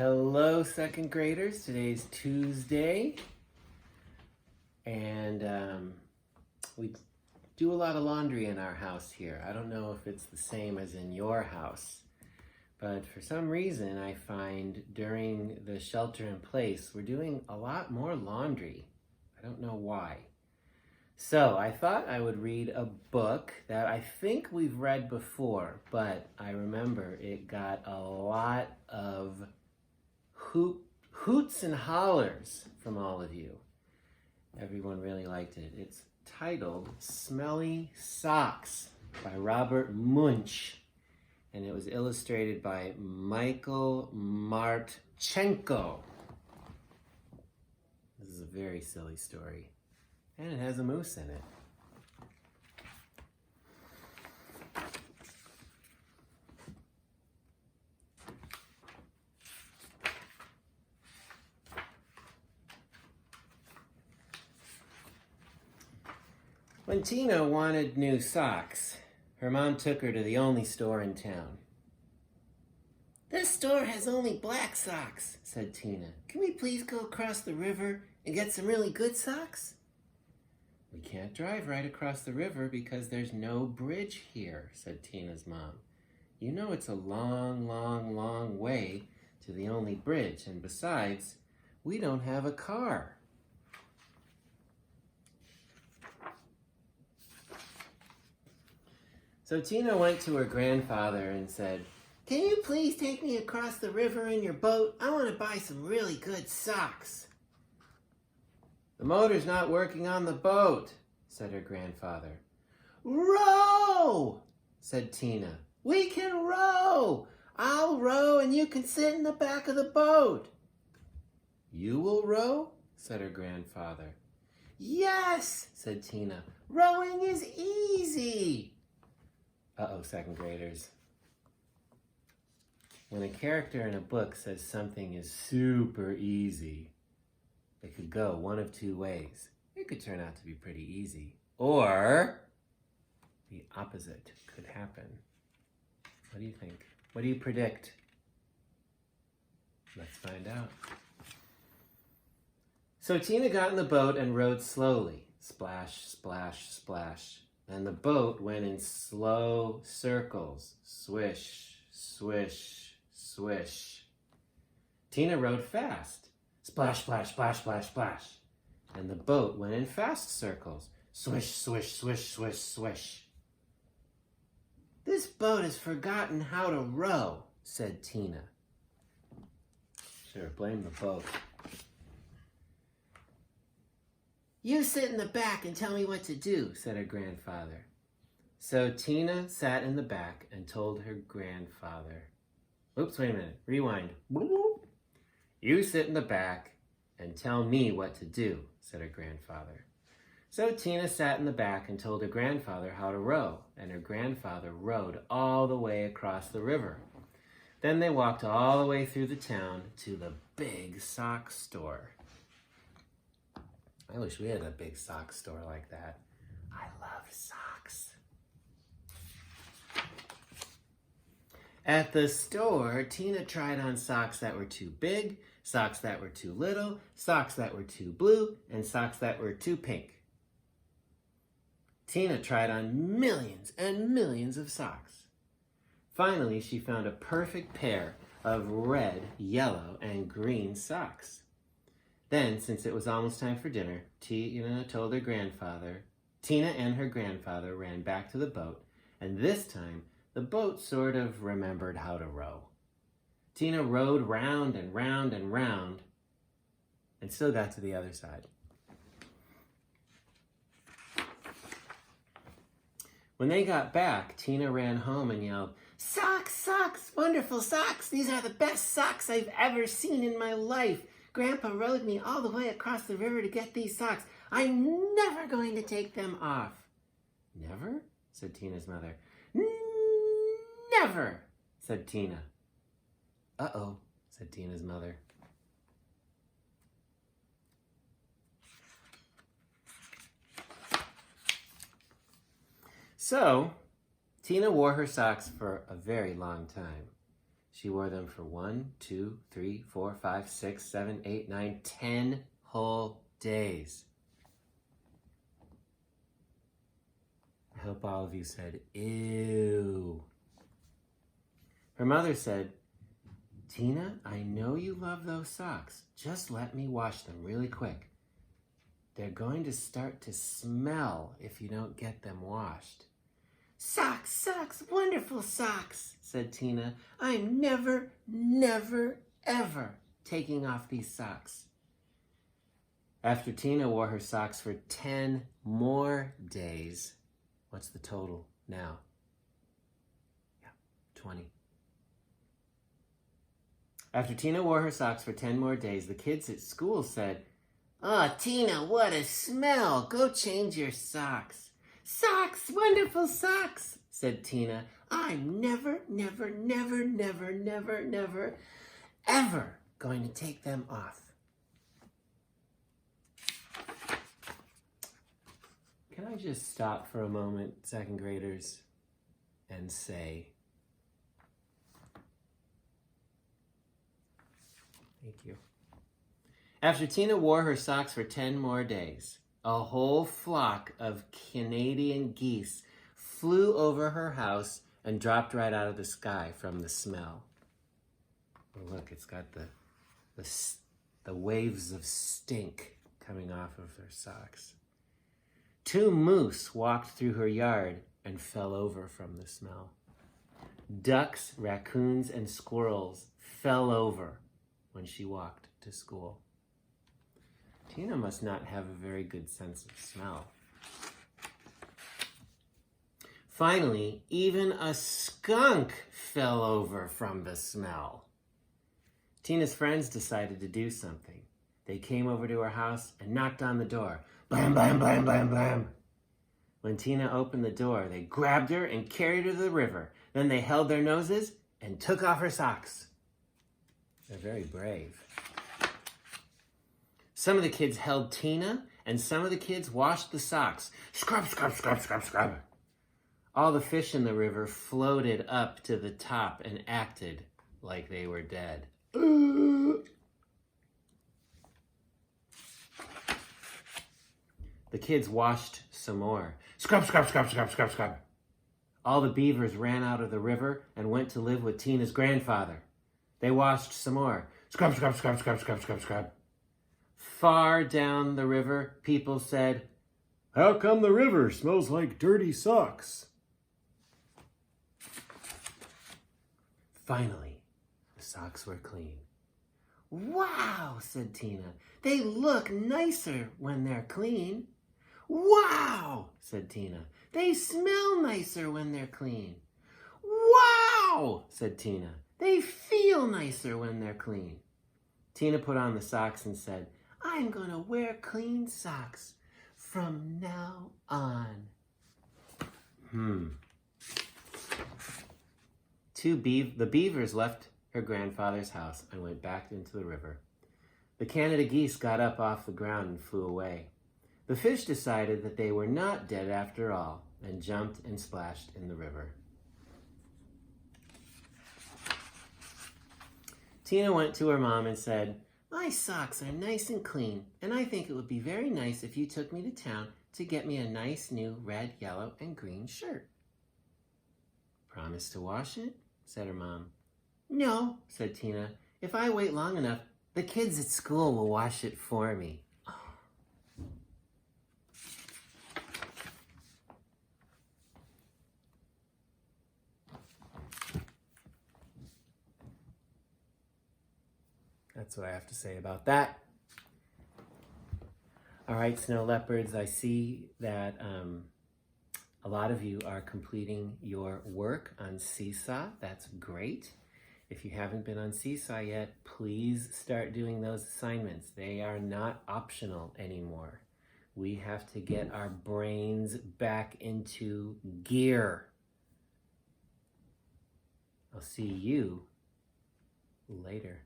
Hello, second graders. Today's Tuesday, and we do a lot of laundry in our house here. I don't know if it's the same as in your house, but for some reason I find during the shelter in place, we're doing a lot more laundry. I don't know why. So I thought I would read a book that I think we've read before, but I remember it got a lot of hoots and hollers from all of you. Everyone really liked it. It's titled Smelly Socks by Robert Munch, and it was illustrated by Michael Marchenko. This is a very silly story, and it has a moose in it. When Tina wanted new socks, her mom took her to the only store in town. "This store has only black socks," said Tina. "Can we please go across the river and get some really good socks?" "We can't drive right across the river because there's no bridge here," said Tina's mom. "You know it's a long, long, long way to the only bridge, and besides, we don't have a car." So Tina went to her grandfather and said, "Can you please take me across the river in your boat? I want to buy some really good socks." "The motor's not working on the boat," said her grandfather. "Row!" said Tina. "We can row! I'll row and you can sit in the back of the boat." "You will row?" said her grandfather. "Yes," said Tina. "Rowing is easy." Uh-oh, second graders. When a character in a book says something is super easy, it could go one of two ways. It could turn out to be pretty easy, or the opposite could happen. What do you think? What do you predict? Let's find out. So Tina got in the boat and rowed slowly. Splash, splash, splash. And the boat went in slow circles. Swish, swish, swish. Tina rowed fast. Splash, splash, splash, splash, splash. And the boat went in fast circles. Swish, swish, swish, swish, swish. "This boat has forgotten how to row," said Tina. Sure, blame the boat. "You sit in the back and tell me what to do," said her grandfather. So Tina sat in the back and told her grandfather. Oops, wait a minute. Rewind. "You sit in the back and tell me what to do," said her grandfather. So Tina sat in the back and told her grandfather how to row, and her grandfather rowed all the way across the river. Then they walked all the way through the town to the big sock store. I wish we had a big sock store like that. I love socks. At the store, Tina tried on socks that were too big, socks that were too little, socks that were too blue, and socks that were too pink. Tina tried on millions and millions of socks. Finally, she found a perfect pair of red, yellow, and green socks. Then, since it was almost time for dinner, Tina told her grandfather. Tina and her grandfather ran back to the boat, and this time, the boat sort of remembered how to row. Tina rowed round and round and round, and still got to the other side. When they got back, Tina ran home and yelled, "Socks, socks, wonderful socks! These are the best socks I've ever seen in my life! Grandpa rowed me all the way across the river to get these socks. I'm never going to take them off." "Never?" said Tina's mother. "Never," said Tina. "Uh-oh," said Tina's mother. So, Tina wore her socks for a very long time. She wore them for 1, 2, 3, 4, 5, 6, 7, 8, 9, 10 whole days. I hope all of you said, ew. Her mother said, Tina, I know you love those socks. Just let me wash them really quick. They're going to start to smell if you don't get them washed. Socks, socks, wonderful socks, said Tina. I'm never, never, ever taking off these socks. After Tina wore her socks for 10 more days, what's the total now? Yeah, 20. After Tina wore her socks for 10 more days, the kids at school said, "Oh, Tina, what a smell. Go change your socks." Socks, wonderful socks, said Tina. I'm never, never, never, never, never, never, ever going to take them off. Can I just stop for a moment, second graders, and say, thank you. After Tina wore her socks for 10 more days, a whole flock of Canadian geese flew over her house and dropped right out of the sky from the smell. Oh, look, it's got the waves of stink coming off of her socks. 2 moose walked through her yard and fell over from the smell. Ducks, raccoons, and squirrels fell over when she walked to school. Tina must not have a very good sense of smell. Finally, even a skunk fell over from the smell. Tina's friends decided to do something. They came over to her house and knocked on the door. Blam, blam, blam, blam, blam. When Tina opened the door, they grabbed her and carried her to the river. Then they held their noses and took off her socks. They're very brave. Some of the kids held Tina, and some of the kids washed the socks. Scrub, scrub, scrub, scrub, scrub. All the fish in the river floated up to the top and acted like they were dead. The kids washed some more. Scrub, scrub, scrub, scrub, scrub, scrub. All the beavers ran out of the river and went to live with Tina's grandfather. They washed some more. Scrub, scrub, scrub, scrub, scrub, scrub, scrub. Far down the river, people said, "How come the river smells like dirty socks?" Finally, the socks were clean. "Wow," said Tina. "They look nicer when they're clean." "Wow," said Tina. "They smell nicer when they're clean." "Wow," said Tina. "They feel nicer when they're clean." Tina put on the socks and said, "I'm going to wear clean socks from now on." The beavers left her grandfather's house and went back into the river. The Canada geese got up off the ground and flew away. The fish decided that they were not dead after all and jumped and splashed in the river. Tina went to her mom and said, "My socks are nice and clean, and I think it would be very nice if you took me to town to get me a nice new red, yellow, and green shirt." "Promise to wash it?" said her mom. "No," said Tina. "If I wait long enough, the kids at school will wash it for me." That's what I have to say about that. All right, snow leopards, I see that a lot of you are completing your work on Seesaw. That's great. If you haven't been on Seesaw yet, please start doing those assignments. They are not optional anymore. We have to get our brains back into gear. I'll see you later.